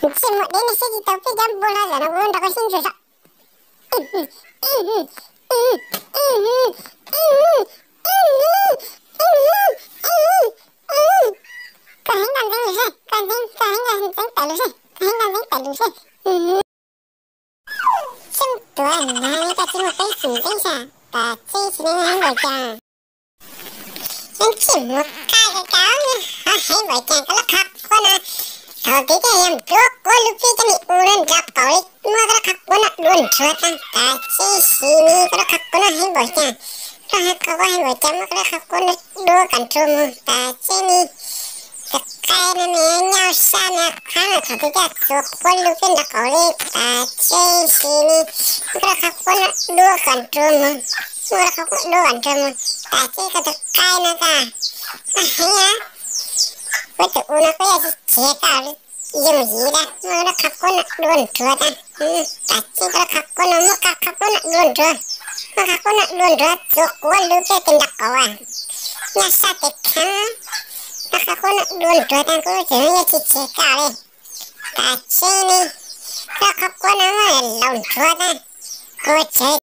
Semua dia ni sedih tapi jambul lah sana pun tak kasih susah. Kahingan ni sih, kahingan telu sih, kahingan telu sih. Tuan, ni tak cuma penting sah, tapi sini hang bocah. Yang cuma kau ni, hang bocah kalau kau na. Kalau kita yang blok, kau lupa jadi uran jap kau ni, maka kau nak luan cerita. Tapi sini kalau kau na hang bocah, kalau kau hang bocah maka kau nak dua kantor mu. Tapi ni sekarang ni nyau sana, kalau kau tidak kau lupa nak kau ni. Tapi sini maka kau nak dua kantor mu, maka kau dua kantor mu. Tapi kau kau nak ya. Betul, unak ko ya cekal yung hira, mura kako na luntro ta. Tachi kala kako na mo kako na luntro. Kako na luntro, sukwa lupe tindak kawa. Nyasa tekha, kako na luntro ta ko jaya cekal. Tachi ni, kako na mo luntro ta. Ko cek